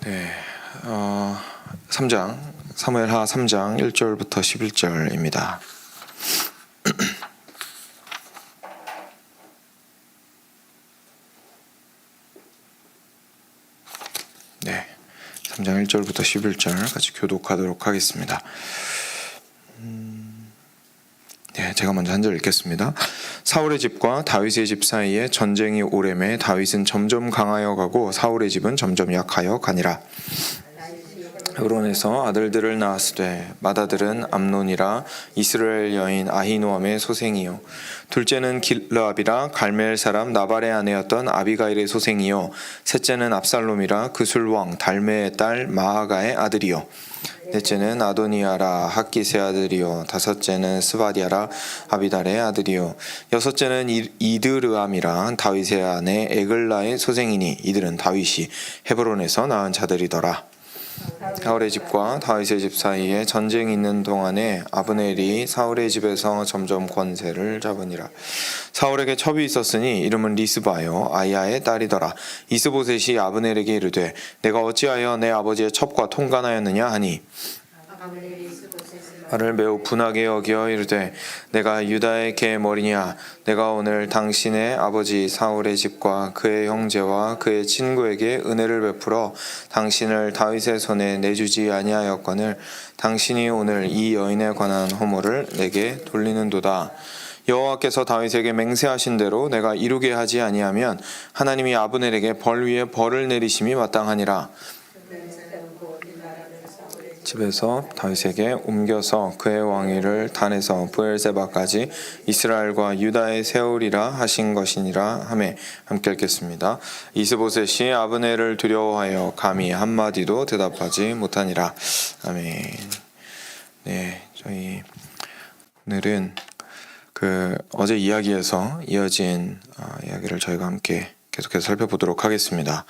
네, 3장 사무엘하 3장 1절부터 11절입니다. 네, 3장 1절부터 11절 같이 교독하도록 하겠습니다. 네, 제가 먼저 한 절 읽겠습니다. 사울의 집과 다윗의 집 사이에 전쟁이 오래매 다윗은 점점 강하여 가고 사울의 집은 점점 약하여 가니라. 헤브론에서 아들들을 낳았으되 맏아들은 암논이라 이스라엘 여인 아히노암의 소생이요 둘째는 길르압이라 갈멜 사람 나발의 아내였던 아비가일의 소생이요 셋째는 압살롬이라 그술 왕 달메의 딸 마아가의 아들이요 넷째는 아도니아라 핫깃의 아들이요 다섯째는 스바디아라 아비달의 아들이요 여섯째는 이드르암이라 다윗의 아내 에글라의 소생이니 이들은 다윗이 헤브론에서 낳은 자들이더라. 사울의 집과 다윗의 집 사이에 전쟁이 있는 동안에 아브넬이 사울의 집에서 점점 권세를 잡으니라. 사울에게 첩이 있었으니 이름은 리스바요 아이야의 딸이더라. 이스보셋이 아브넬에게 이르되 내가 어찌하여 내 아버지의 첩과 통간하였느냐 하니 나를 매우 분하게 여겨 이르되 내가 유다의 개의 머리냐 내가 오늘 당신의 아버지 사울의 집과 그의 형제와 그의 친구에게 은혜를 베풀어 당신을 다윗의 손에 내주지 아니하였거늘 당신이 오늘 이 여인에 관한 허물을 내게 돌리는도다. 여호와께서 다윗에게 맹세하신 대로 내가 이루게 하지 아니하면 하나님이 아브넬에게 벌 위에 벌을 내리심이 마땅하니라. 집에서 다윗에게 옮겨서 그의 왕위를 단에서 브엘세바까지 이스라엘과 유다에 세우리라 하신 것이니라 하매 함께 읽겠습니다. 이스보셋이 아브넬을 두려워하여 감히 한마디도 대답하지 못하니라. 아멘. 네, 저희 오늘은 어제 이야기에서 이어진 이야기를 저희가 함께 계속해서 살펴보도록 하겠습니다.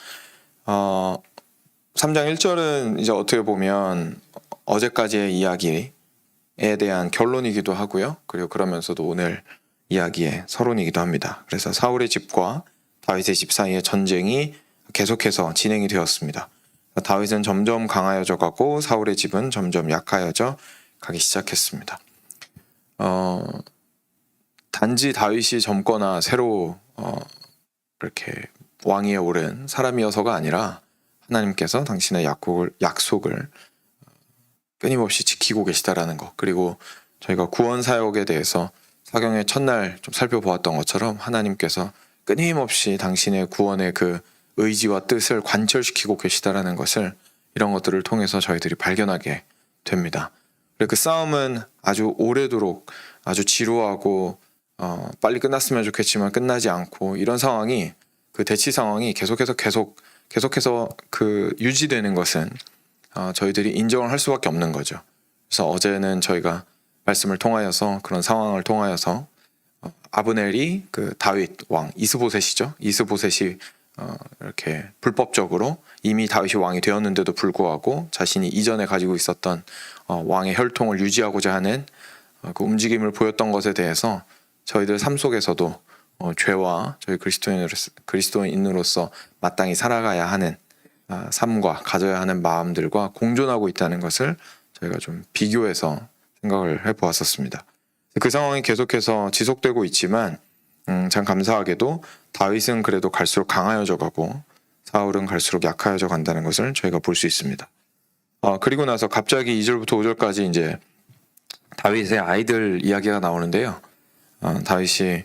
3장 1절은 이제 어떻게 보면 어제까지의 이야기에 대한 결론이기도 하고요. 그리고 그러면서도 오늘 이야기의 서론이기도 합니다. 그래서 사울의 집과 다윗의 집 사이의 전쟁이 계속해서 진행이 되었습니다. 다윗은 점점 강하여져 가고 사울의 집은 점점 약하여져 가기 시작했습니다. 단지 다윗이 젊거나 새로 이렇게 왕위에 오른 사람이어서가 아니라 하나님께서 당신의 약속을 끊임없이 지키고 계시다라는 것, 그리고 저희가 구원 사역에 대해서 사경의 첫날 좀 살펴보았던 것처럼 하나님께서 끊임없이 당신의 구원의 그 의지와 뜻을 관철시키고 계시다라는 것을 이런 것들을 통해서 저희들이 발견하게 됩니다. 그리고 그 싸움은 아주 오래도록 아주 지루하고 빨리 끝났으면 좋겠지만 끝나지 않고 이런 상황이 그 대치 상황이 계속해서 유지되는 것은 저희들이 인정을 할 수밖에 없는 거죠. 그래서 어제는 저희가 말씀을 통하여서 그런 상황을 통하여서 아브넬이 그 다윗 왕 이스보셋이죠. 이스보셋이 이렇게 불법적으로 이미 다윗이 왕이 되었는데도 불구하고 자신이 이전에 가지고 있었던 왕의 혈통을 유지하고자 하는 그 움직임을 보였던 것에 대해서 저희들 삶 속에서도 죄와 저희 그리스도인으로서 마땅히 살아가야 하는 삶과 가져야 하는 마음들과 공존하고 있다는 것을 저희가 좀 비교해서 생각을 해보았었습니다. 그 상황이 계속해서 지속되고 있지만 참 감사하게도 다윗은 그래도 갈수록 강하여져 가고 사울은 갈수록 약하여져 간다는 것을 저희가 볼 수 있습니다. 그리고 나서 갑자기 2절부터 5절까지 이제 다윗의 아이들 이야기가 나오는데요. 다윗이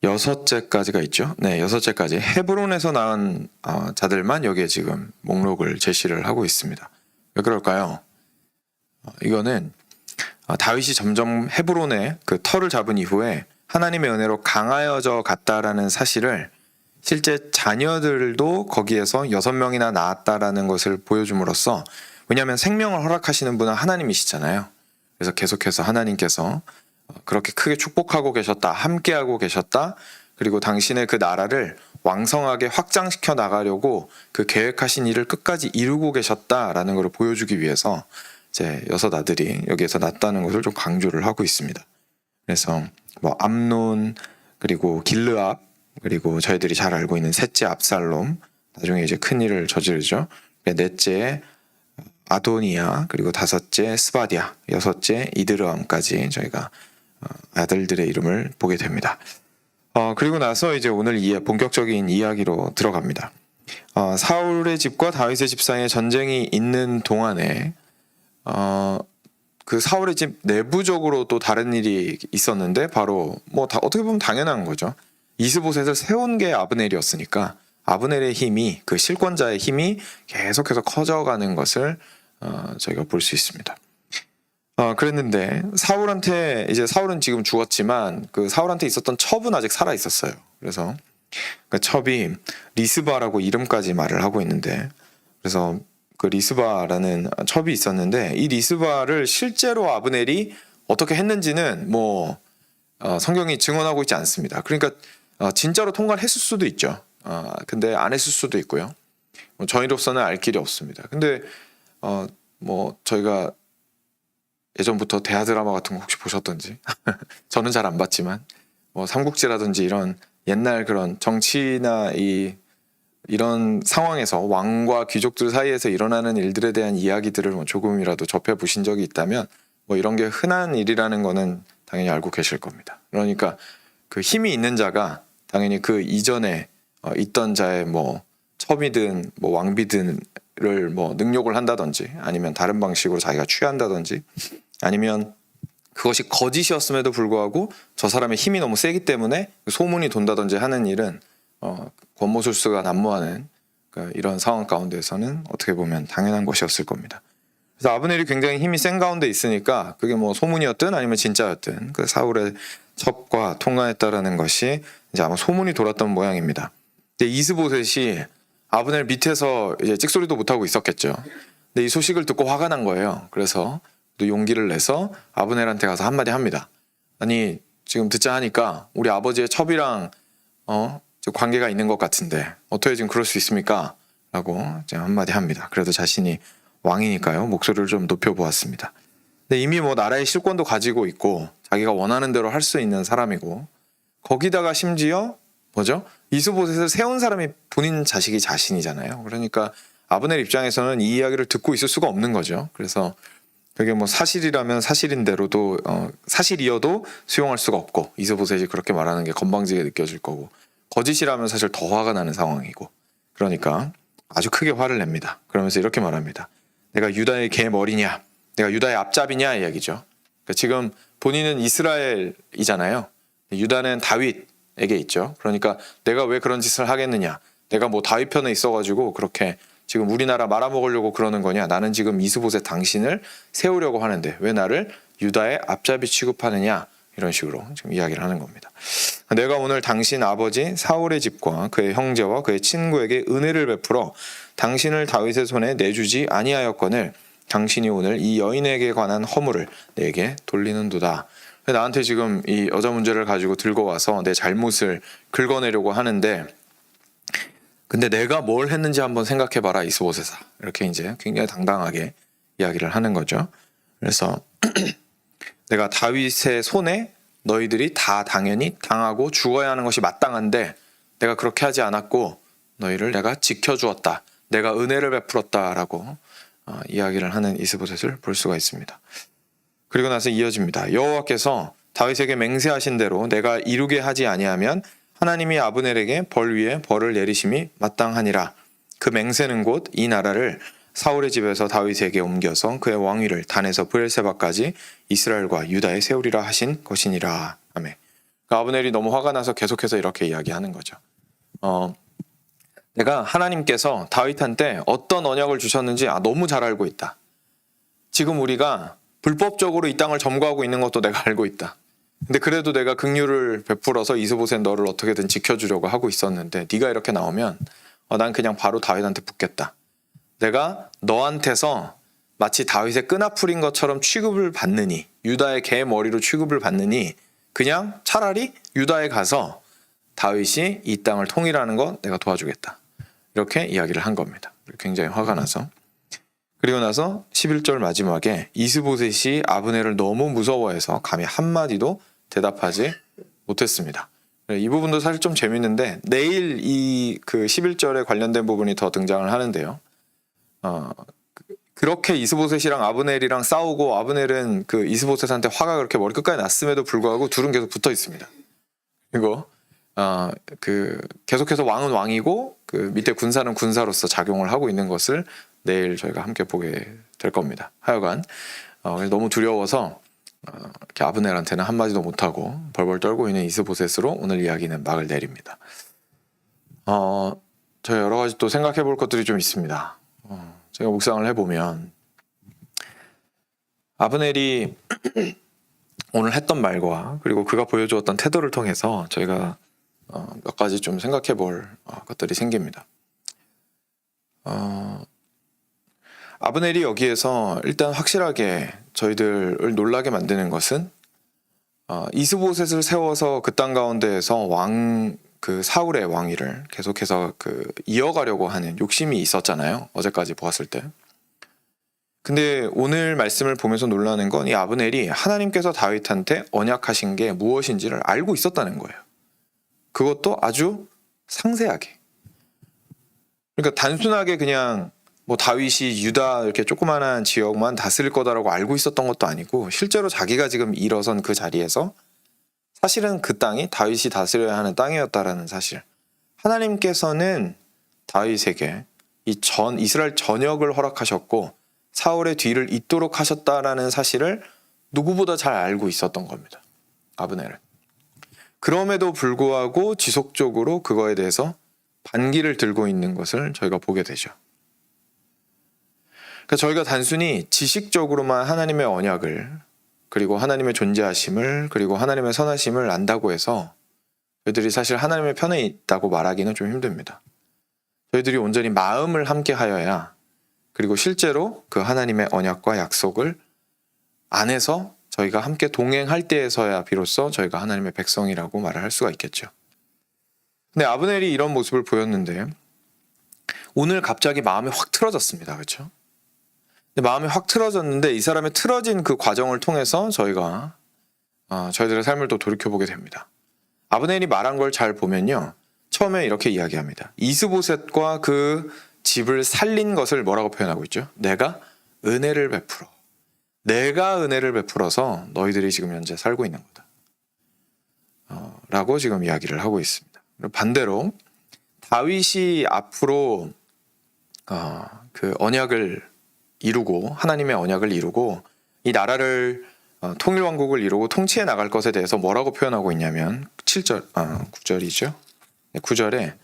여섯째까지가 있죠. 네, 여섯째까지 헤브론에서 낳은 자들만 여기에 지금 목록을 제시를 하고 있습니다. 왜 그럴까요? 이거는 다윗이 점점 헤브론의 그 터를 잡은 이후에 하나님의 은혜로 강하여져 갔다라는 사실을 실제 자녀들도 거기에서 6명이나 낳았다라는 것을 보여줌으로써, 왜냐하면 생명을 허락하시는 분은 하나님이시잖아요. 그래서 계속해서 하나님께서 그렇게 크게 축복하고 계셨다, 함께하고 계셨다, 그리고 당신의 그 나라를 왕성하게 확장시켜 나가려고 그 계획하신 일을 끝까지 이루고 계셨다라는 것을 보여주기 위해서 이제 6 아들이 여기에서 낳았다는 것을 좀 강조를 하고 있습니다. 그래서 암논, 그리고 길르압, 그리고 저희들이 잘 알고 있는 셋째 압살롬, 나중에 이제 큰 일을 저지르죠. 넷째 아도니아, 그리고 다섯째 스바디아, 여섯째 이드르암까지 저희가 아들들의 이름을 보게 됩니다. 그리고 나서 이제 오늘 본격적인 이야기로 들어갑니다. 사울의 집과 다윗의 집 사이에 전쟁이 있는 동안에 그 사울의 집 내부적으로 또 다른 일이 있었는데, 바로 어떻게 보면 당연한 거죠. 이스보셋을 세운 게 아브넬이었으니까 아브넬의 힘이, 그 실권자의 힘이 계속해서 커져가는 것을 저희가 볼 수 있습니다. 그랬는데 사울은 지금 죽었지만 그 사울한테 있었던 첩은 아직 살아 있었어요. 그래서 그 첩이 리스바라고 이름까지 말을 하고 있는데, 그래서 그 리스바라는 첩이 있었는데, 이 리스바를 실제로 아브넬이 어떻게 했는지는 성경이 증언하고 있지 않습니다. 그러니까 진짜로 통과를 했을 수도 있죠. 근데 안 했을 수도 있고요. 저희로서는 알 길이 없습니다. 근데 저희가 예전부터 대하 드라마 같은 거 혹시 보셨던지 저는 잘 안 봤지만 삼국지라든지 이런 옛날 그런 정치나 이런 상황에서 왕과 귀족들 사이에서 일어나는 일들에 대한 이야기들을 조금이라도 접해 보신 적이 있다면 이런 게 흔한 일이라는 거는 당연히 알고 계실 겁니다. 그러니까 그 힘이 있는 자가 당연히 그 이전에 있던 자의 첩이든 왕비든을 능욕을 한다든지, 아니면 다른 방식으로 자기가 취한다든지, 아니면 그것이 거짓이었음에도 불구하고 저 사람의 힘이 너무 세기 때문에 소문이 돈다든지 하는 일은 권모술수가 난무하는 이런 상황 가운데서는 어떻게 보면 당연한 것이었을 겁니다. 그래서 아브넬이 굉장히 힘이 센 가운데 있으니까 그게 소문이었든 아니면 진짜였든 그 사울의 첩과 통과했다라는 것이 이제 아마 소문이 돌았던 모양입니다. 근데 이스보셋이 아브넬 밑에서 이제 찍소리도 못하고 있었겠죠. 근데 이 소식을 듣고 화가 난 거예요. 그래서 또 용기를 내서 아브넬한테 가서 한마디 합니다. 아니, 지금 듣자 하니까 우리 아버지의 첩이랑 관계가 있는 것 같은데 어떻게 지금 그럴 수 있습니까? 라고 한마디 합니다. 그래도 자신이 왕이니까요, 목소리를 좀 높여보았습니다. 근데 이미 나라의 실권도 가지고 있고 자기가 원하는 대로 할 수 있는 사람이고, 거기다가 심지어 이스보셋을 세운 사람이 본인 자신이잖아요. 그러니까 아브넬 입장에서는 이 이야기를 듣고 있을 수가 없는 거죠. 그래서 그게 사실이라면 사실인대로도 사실이어도 수용할 수가 없고, 이스보셋이 그렇게 말하는 게 건방지게 느껴질 거고, 거짓이라면 사실 더 화가 나는 상황이고, 그러니까 아주 크게 화를 냅니다. 그러면서 이렇게 말합니다. 내가 유다의 개 머리냐, 내가 유다의 앞잡이냐 이야기죠. 그러니까 지금 본인은 이스라엘이잖아요. 유다는 다윗에게 있죠. 그러니까 내가 왜 그런 짓을 하겠느냐, 내가 다윗 편에 있어가지고 그렇게 지금 우리나라 말아먹으려고 그러는 거냐, 나는 지금 이스보셋 당신을 세우려고 하는데 왜 나를 유다의 앞잡이 취급하느냐, 이런 식으로 지금 이야기를 하는 겁니다. 내가 오늘 당신 아버지 사울의 집과 그의 형제와 그의 친구에게 은혜를 베풀어 당신을 다윗의 손에 내주지 아니하였거늘 당신이 오늘 이 여인에게 관한 허물을 내게 돌리는도다. 나한테 지금 이 여자 문제를 가지고 들고 와서 내 잘못을 긁어내려고 하는데, 근데 내가 뭘 했는지 한번 생각해봐라 이스보셋아. 이렇게 이제 굉장히 당당하게 이야기를 하는 거죠. 그래서 내가 다윗의 손에 너희들이 다 당연히 당하고 죽어야 하는 것이 마땅한데 내가 그렇게 하지 않았고 너희를 내가 지켜주었다, 내가 은혜를 베풀었다라고 이야기를 하는 이스보셋을 볼 수가 있습니다. 그리고 나서 이어집니다. 여호와께서 다윗에게 맹세하신 대로 내가 이루게 하지 아니하면 하나님이 아브넬에게 벌 위에 벌을 내리심이 마땅하니라. 그 맹세는 곧 이 나라를 사울의 집에서 다윗에게 옮겨서 그의 왕위를 단에서 브엘세바까지 이스라엘과 유다에 세우리라 하신 것이니라. 아멘. 그러니까 아브넬이 너무 화가 나서 계속해서 이렇게 이야기하는 거죠. 내가 하나님께서 다윗한테 어떤 언약을 주셨는지 너무 잘 알고 있다. 지금 우리가 불법적으로 이 땅을 점거하고 있는 것도 내가 알고 있다. 근데 그래도 내가 긍휼을 베풀어서 이스보셋 너를 어떻게든 지켜주려고 하고 있었는데 네가 이렇게 나오면 난 그냥 바로 다윗한테 붙겠다. 내가 너한테서 마치 다윗의 끈아풀인 것처럼 취급을 받느니, 유다의 개 머리로 취급을 받느니 그냥 차라리 유다에 가서 다윗이 이 땅을 통일하는 거 내가 도와주겠다. 이렇게 이야기를 한 겁니다. 굉장히 화가 나서. 그리고 나서 11절 마지막에 이스보셋이 아브넬을 너무 무서워해서 감히 한마디도 대답하지 못했습니다. 이 부분도 사실 좀 재밌는데 내일 이 그 11절에 관련된 부분이 더 등장을 하는데요. 그렇게 이스보셋이랑 아브넬이랑 싸우고 아브넬은 그 이스보셋한테 화가 그렇게 머리 끝까지 났음에도 불구하고 둘은 계속 붙어 있습니다. 그리고 계속해서 왕은 왕이고 그 밑에 군사는 군사로서 작용을 하고 있는 것을 내일 저희가 함께 보게 될 겁니다. 하여간 너무 두려워서 이렇게 아브넬한테는 한마디도 못하고 벌벌 떨고 있는 이스보셋으로 오늘 이야기는 막을 내립니다. 저희 여러 가지 또 생각해 볼 것들이 좀 있습니다. 제가 묵상을 해보면 아브넬이 오늘 했던 말과 그리고 그가 보여주었던 태도를 통해서 저희가 몇 가지 좀 생각해 볼 것들이 생깁니다. 아브넬이 여기에서 일단 확실하게 저희들을 놀라게 만드는 것은 이스보셋을 세워서 그 땅 가운데에서 사울의 왕위를 계속해서 이어가려고 하는 욕심이 있었잖아요. 어제까지 보았을 때. 근데 오늘 말씀을 보면서 놀라는 건 이 아브넬이 하나님께서 다윗한테 언약하신 게 무엇인지를 알고 있었다는 거예요. 그것도 아주 상세하게. 그러니까 단순하게 그냥 뭐 다윗이 유다 이렇게 조그마한 지역만 다스릴 거다라고 알고 있었던 것도 아니고 실제로 자기가 지금 일어선 그 자리에서 사실은 그 땅이 다윗이 다스려야 하는 땅이었다라는 사실. 하나님께서는 다윗에게 이스라엘 전역을 허락하셨고 사울의 뒤를 잇도록 하셨다라는 사실을 누구보다 잘 알고 있었던 겁니다. 아브넬은. 그럼에도 불구하고 지속적으로 그거에 대해서 반기를 들고 있는 것을 저희가 보게 되죠. 그러니까 저희가 단순히 지식적으로만 하나님의 언약을 그리고 하나님의 존재하심을 그리고 하나님의 선하심을 안다고 해서 저희들이 사실 하나님의 편에 있다고 말하기는 좀 힘듭니다. 저희들이 온전히 마음을 함께 하여야 그리고 실제로 그 하나님의 언약과 약속을 안에서 저희가 함께 동행할 때에서야 비로소 저희가 하나님의 백성이라고 말을 할 수가 있겠죠. 근데 아브넬이 이런 모습을 보였는데 오늘 갑자기 마음이 확 틀어졌습니다. 그렇죠? 마음이 확 틀어졌는데 이 사람의 틀어진 그 과정을 통해서 저희가 저희들의 삶을 또 돌이켜보게 됩니다. 아브넬이 말한 걸 잘 보면요. 처음에 이렇게 이야기합니다. 이스보셋과 그 집을 살린 것을 뭐라고 표현하고 있죠? 내가 은혜를 베풀어. 내가 은혜를 베풀어서 너희들이 지금 현재 살고 있는 거다. 라고 지금 이야기를 하고 있습니다. 반대로 다윗이 앞으로 그 언약을 이루고 하나님의 언약을 이루고 이 나라를 통일왕국을 이루고 통치해 나갈 것에 대해서 뭐라고 표현하고 있냐면 9절이죠. 9절에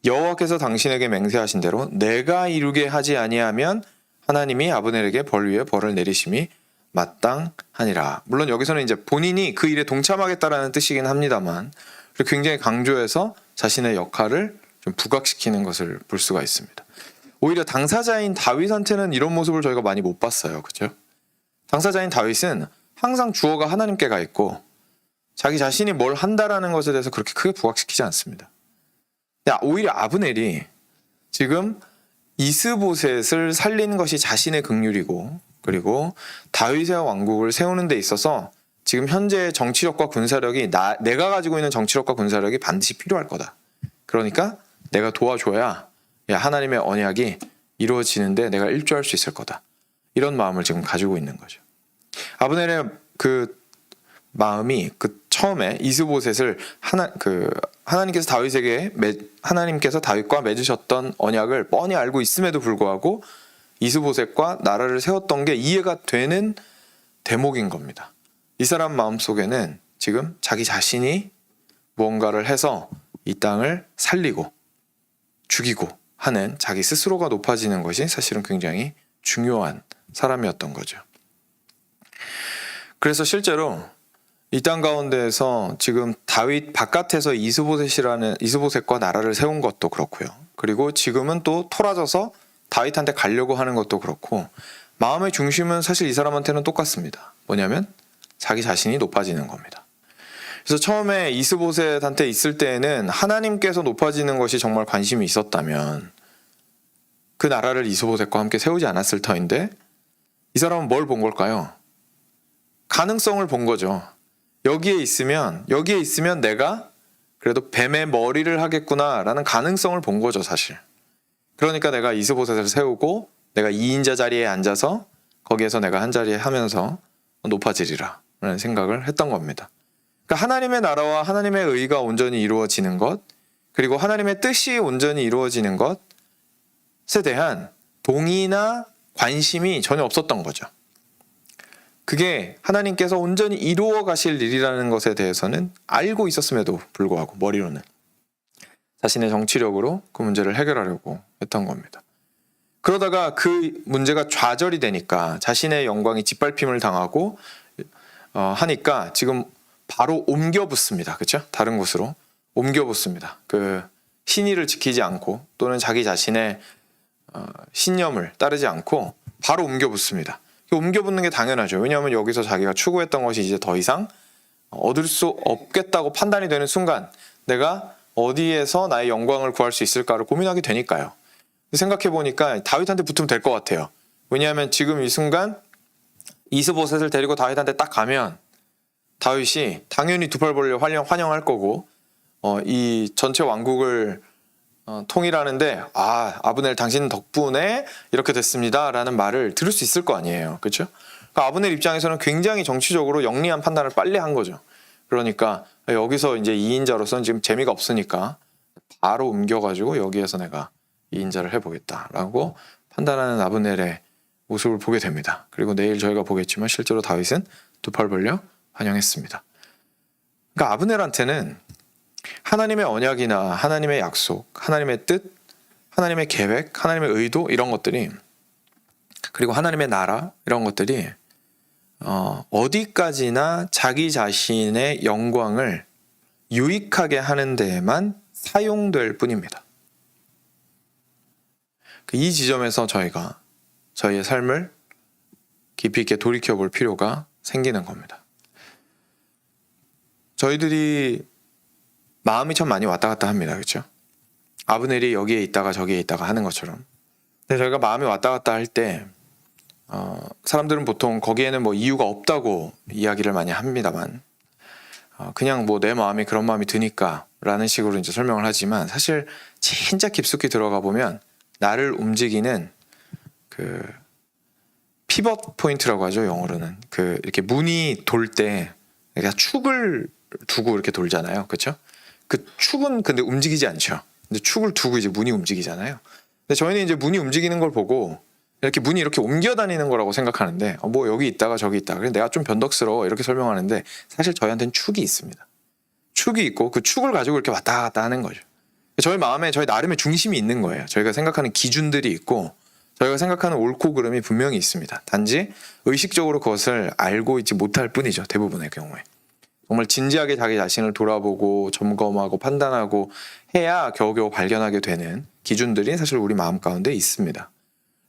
여호와께서 당신에게 맹세하신 대로 내가 이루게 하지 아니하면 하나님이 아브넬에게 벌 위에 벌을 내리심이 마땅하니라. 물론 여기서는 이제 본인이 그 일에 동참하겠다라는 뜻이긴 합니다만 굉장히 강조해서 자신의 역할을 좀 부각시키는 것을 볼 수가 있습니다. 오히려 당사자인 다윗한테는 이런 모습을 저희가 많이 못 봤어요. 그죠? 당사자인 다윗은 항상 주어가 하나님께 가 있고 자기 자신이 뭘 한다라는 것에 대해서 그렇게 크게 부각시키지 않습니다. 오히려 아브넬이 지금 이스보셋을 살린 것이 자신의 긍휼이고 그리고 다윗의 왕국을 세우는 데 있어서 지금 현재의 정치력과 군사력이 내가 가지고 있는 정치력과 군사력이 반드시 필요할 거다. 그러니까 내가 도와줘야 하나님의 언약이 이루어지는데 내가 일조할 수 있을 거다. 이런 마음을 지금 가지고 있는 거죠. 아브넬의 그 마음이 처음에 이스보셋을 하나님께서 다윗과 맺으셨던 언약을 뻔히 알고 있음에도 불구하고 이스보셋과 나라를 세웠던 게 이해가 되는 대목인 겁니다. 이 사람 마음속에는 지금 자기 자신이 무언가를 해서 이 땅을 살리고 죽이고 하는 자기 스스로가 높아지는 것이 사실은 굉장히 중요한 사람이었던 거죠. 그래서 실제로 이 땅 가운데에서 지금 다윗 바깥에서 이스보셋과 나라를 세운 것도 그렇고요. 그리고 지금은 또 토라져서 다윗한테 가려고 하는 것도 그렇고 마음의 중심은 사실 이 사람한테는 똑같습니다. 뭐냐면 자기 자신이 높아지는 겁니다. 그래서 처음에 이스보셋한테 있을 때에는 하나님께서 높아지는 것이 정말 관심이 있었다면 그 나라를 이스보셋과 함께 세우지 않았을 터인데 이 사람은 뭘 본 걸까요? 가능성을 본 거죠. 여기에 있으면 내가 그래도 뱀의 머리를 하겠구나라는 가능성을 본 거죠, 사실. 그러니까 내가 이스보셋을 세우고 내가 2인자 자리에 앉아서 거기에서 내가 한 자리에 하면서 높아지리라 라는 생각을 했던 겁니다. 그러니까 하나님의 나라와 하나님의 의가 온전히 이루어지는 것, 그리고 하나님의 뜻이 온전히 이루어지는 것에 대한 동의나 관심이 전혀 없었던 거죠. 그게 하나님께서 온전히 이루어 가실 일이라는 것에 대해서는 알고 있었음에도 불구하고 머리로는 자신의 정치력으로 그 문제를 해결하려고 했던 겁니다. 그러다가 그 문제가 좌절이 되니까 자신의 영광이 짓밟힘을 당하고 하니까 지금 바로 옮겨 붙습니다. 그렇죠? 다른 곳으로 옮겨 붙습니다. 그 신의를 지키지 않고 또는 자기 자신의 신념을 따르지 않고 바로 옮겨 붙습니다. 옮겨 붙는 게 당연하죠. 왜냐하면 여기서 자기가 추구했던 것이 이제 더 이상 얻을 수 없겠다고 판단이 되는 순간 내가 어디에서 나의 영광을 구할 수 있을까를 고민하게 되니까요. 생각해 보니까 다윗한테 붙으면 될 것 같아요. 왜냐하면 지금 이 순간 이스보셋을 데리고 다윗한테 딱 가면 다윗이 당연히 두 팔 벌려 환영할 거고 이 전체 왕국을 통일하는데 아브넬 당신 덕분에 이렇게 됐습니다 라는 말을 들을 수 있을 거 아니에요. 그렇죠? 그러니까 아브넬 입장에서는 굉장히 정치적으로 영리한 판단을 빨리 한 거죠. 그러니까 여기서 이제 2인자로서는 지금 재미가 없으니까 바로 옮겨가지고 여기에서 내가 2인자를 해보겠다라고 판단하는 아브넬의 모습을 보게 됩니다. 그리고 내일 저희가 보겠지만 실제로 다윗은 두 팔 벌려 환영했습니다. 그러니까 아브넬한테는 하나님의 언약이나 하나님의 약속, 하나님의 뜻, 하나님의 계획, 하나님의 의도 이런 것들이, 그리고 하나님의 나라 이런 것들이 어디까지나 자기 자신의 영광을 유익하게 하는 데에만 사용될 뿐입니다. 이 지점에서 저희가 저희의 삶을 깊이 있게 돌이켜 볼 필요가 생기는 겁니다. 저희들이 마음이 참 많이 왔다 갔다 합니다. 그렇죠? 아브넬이 여기에 있다가 저기에 있다가 하는 것처럼. 근데 저희가 마음이 왔다 갔다 할 때 사람들은 보통 거기에는 뭐 이유가 없다고 이야기를 많이 합니다만 그냥 뭐 내 마음이 그런 마음이 드니까 라는 식으로 이제 설명을 하지만 사실 진짜 깊숙이 들어가 보면 나를 움직이는 그 피벗 포인트라고 하죠. 영어로는 그 이렇게 문이 돌 때 그러니까 축을 두고 이렇게 돌잖아요. 그렇죠? 그 축은 근데 움직이지 않죠. 근데 축을 두고 이제 문이 움직이잖아요. 근데 저희는 이제 문이 움직이는 걸 보고 이렇게 문이 이렇게 옮겨 다니는 거라고 생각하는데 뭐 여기 있다가 저기 있다가 그래서 내가 좀 변덕스러워 이렇게 설명하는데 사실 저희한테는 축이 있습니다. 축이 있고 그 축을 가지고 이렇게 왔다 갔다 하는 거죠. 저희 마음에 저희 나름의 중심이 있는 거예요. 저희가 생각하는 기준들이 있고 저희가 생각하는 옳고 그름이 분명히 있습니다. 단지 의식적으로 그것을 알고 있지 못할 뿐이죠. 대부분의 경우에. 정말 진지하게 자기 자신을 돌아보고 점검하고 판단하고 해야 겨우겨우 발견하게 되는 기준들이 사실 우리 마음 가운데 있습니다.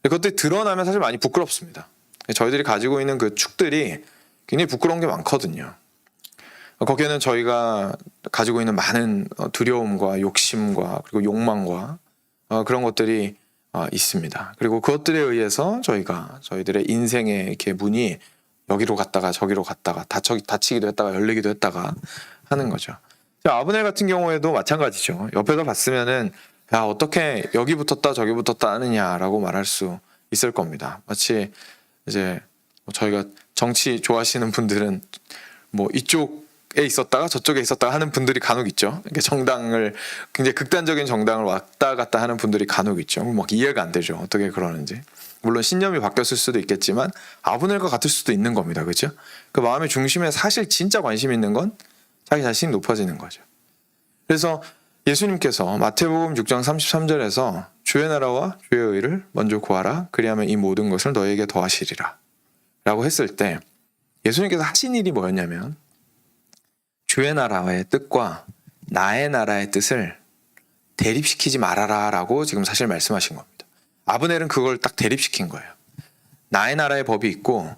그것들이 드러나면 사실 많이 부끄럽습니다. 저희들이 가지고 있는 그 축들이 굉장히 부끄러운 게 많거든요. 거기에는 저희가 가지고 있는 많은 두려움과 욕심과 그리고 욕망과 그런 것들이 있습니다. 그리고 그것들에 의해서 저희들의 인생의 이렇게 문이 여기로 갔다가 저기로 갔다가 닫히기도 했다가 열리기도 했다가 하는 거죠. 아브넬 같은 경우에도 마찬가지죠. 옆에서 봤으면은 야 어떻게 여기 붙었다 저기 붙었다 하느냐라고 말할 수 있을 겁니다. 마치 이제 저희가 정치 좋아하시는 분들은 뭐 이쪽에 있었다가 저쪽에 있었다가 하는 분들이 간혹 있죠. 이렇게 정당을 굉장히 극단적인 정당을 왔다 갔다 하는 분들이 간혹 있죠. 막 이해가 안 되죠. 어떻게 그러는지. 물론 신념이 바뀌었을 수도 있겠지만 아브넬과 같을 수도 있는 겁니다. 그렇죠? 그 마음의 중심에 사실 진짜 관심 있는 건 자기 자신이 높아지는 거죠. 그래서 예수님께서 마태복음 6장 33절에서 주의 나라와 주의 의를 먼저 구하라 그리하면 이 모든 것을 너에게 더하시리라 라고 했을 때 예수님께서 하신 일이 뭐였냐면 주의 나라의 뜻과 나의 나라의 뜻을 대립시키지 말아라 라고 지금 사실 말씀하신 겁니다. 아브넬은 그걸 딱 대립시킨 거예요. 나의 나라의 법이 있고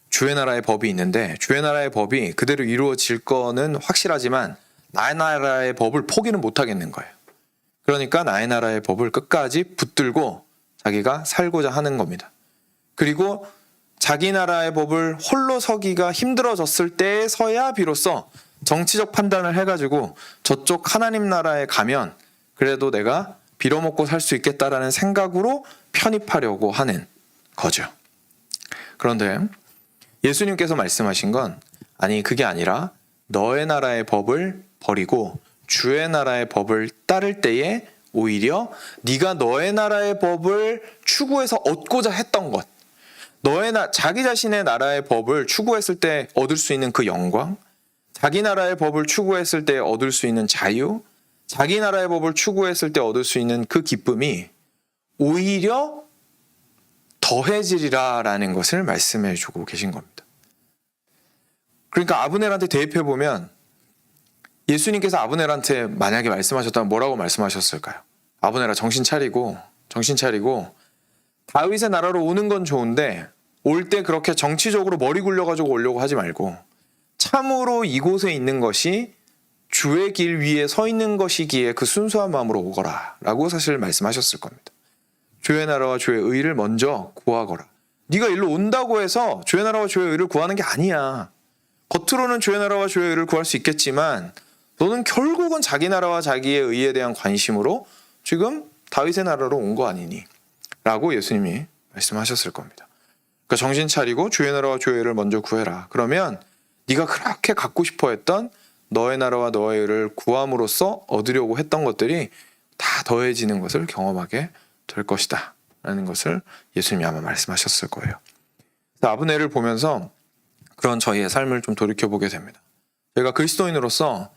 주의 나라의 법이 있는데 주의 나라의 법이 그대로 이루어질 거는 확실하지만 나의 나라의 법을 포기는 못하겠는 거예요. 그러니까 나의 나라의 법을 끝까지 붙들고 자기가 살고자 하는 겁니다. 그리고 자기 나라의 법을 홀로 서기가 힘들어졌을 때에서야 비로소 정치적 판단을 해가지고 저쪽 하나님 나라에 가면 그래도 내가 빌어먹고 살 수 있겠다라는 생각으로 편입하려고 하는 거죠. 그런데 예수님께서 말씀하신 건 아니 그게 아니라 너의 나라의 법을 버리고 주의 나라의 법을 따를 때에 오히려 네가 너의 나라의 법을 추구해서 얻고자 했던 것, 자기 자신의 나라의 법을 추구했을 때 얻을 수 있는 그 영광, 자기 나라의 법을 추구했을 때 얻을 수 있는 자유, 자기 나라의 법을 추구했을 때 얻을 수 있는 그 기쁨이 오히려 더해지리라라는 것을 말씀해 주고 계신 겁니다. 그러니까 아브넬한테 대입해 보면 예수님께서 아브넬한테 만약에 말씀하셨다면 뭐라고 말씀하셨을까요? 아브넬아 정신 차리고 다윗의 나라로 오는 건 좋은데 올 때 그렇게 정치적으로 머리 굴려가지고 오려고 하지 말고 참으로 이곳에 있는 것이 주의 길 위에 서 있는 것이기에 그 순수한 마음으로 오거라 라고 사실 말씀하셨을 겁니다. 주의 나라와 주의 의를 먼저 구하거라. 네가 일로 온다고 해서 주의 나라와 주의 의를 구하는 게 아니야. 겉으로는 주의 나라와 주의 의를 구할 수 있겠지만 너는 결국은 자기 나라와 자기의 의에 대한 관심으로 지금 다윗의 나라로 온 거 아니니? 라고 예수님이 말씀하셨을 겁니다. 그러니까 정신 차리고 주의 나라와 주의 의를 먼저 구해라. 그러면 네가 그렇게 갖고 싶어 했던 너의 나라와 너의 의를 구함으로써 얻으려고 했던 것들이 다 더해지는 것을 경험하게 될 것이다. 라는 것을 예수님이 아마 말씀하셨을 거예요. 그래서 아브넬을 보면서 그런 저희의 삶을 좀 돌이켜보게 됩니다. 저희가 그리스도인으로서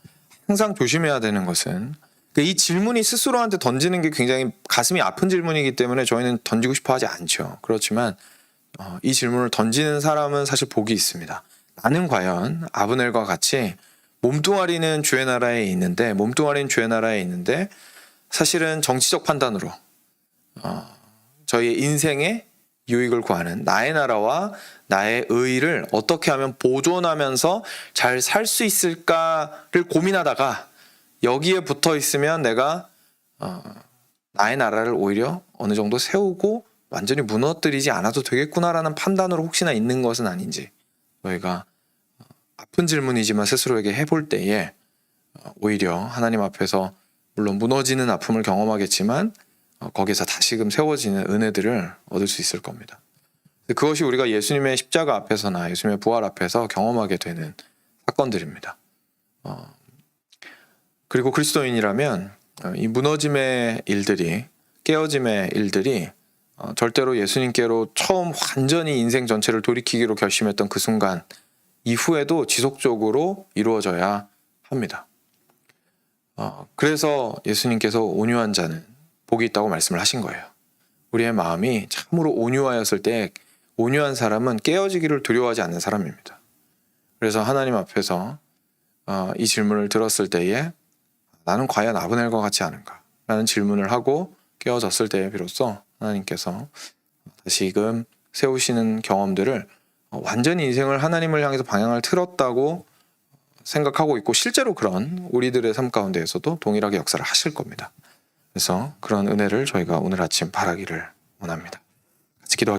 항상 조심해야 되는 것은 이 질문이 스스로한테 던지는 게 굉장히 가슴이 아픈 질문이기 때문에 저희는 던지고 싶어 하지 않죠. 그렇지만 이 질문을 던지는 사람은 사실 복이 있습니다. 나는 과연 아브넬과 같이 몸뚱아리는 주의 나라에 있는데 사실은 정치적 판단으로 저희의 인생의 유익을 구하는 나의 나라와 나의 의를 어떻게 하면 보존하면서 잘 살 수 있을까를 고민하다가 여기에 붙어 있으면 내가 나의 나라를 오히려 어느 정도 세우고 완전히 무너뜨리지 않아도 되겠구나라는 판단으로 혹시나 있는 것은 아닌지 저희가 아픈 질문이지만 스스로에게 해볼 때에 오히려 하나님 앞에서 물론 무너지는 아픔을 경험하겠지만 거기서 다시금 세워지는 은혜들을 얻을 수 있을 겁니다. 그것이 우리가 예수님의 십자가 앞에서나 예수님의 부활 앞에서 경험하게 되는 사건들입니다. 그리고 그리스도인이라면 이 무너짐의 일들이, 깨어짐의 일들이 절대로 예수님께로 처음 완전히 인생 전체를 돌이키기로 결심했던 그 순간 이후에도 지속적으로 이루어져야 합니다. 그래서 예수님께서 온유한 자는 복이 있다고 말씀을 하신 거예요. 우리의 마음이 참으로 온유하였을 때 온유한 사람은 깨어지기를 두려워하지 않는 사람입니다. 그래서 하나님 앞에서 이 질문을 들었을 때에 나는 과연 아브넬과 같지 않은가? 라는 질문을 하고 깨어졌을 때에 비로소 하나님께서 다시금 세우시는 경험들을 완전히 인생을 하나님을 향해서 방향을 틀었다고 생각하고 있고 실제로 그런 우리들의 삶 가운데에서도 동일하게 역사를 하실 겁니다. 그래서 그런 은혜를 저희가 오늘 아침 바라기를 원합니다.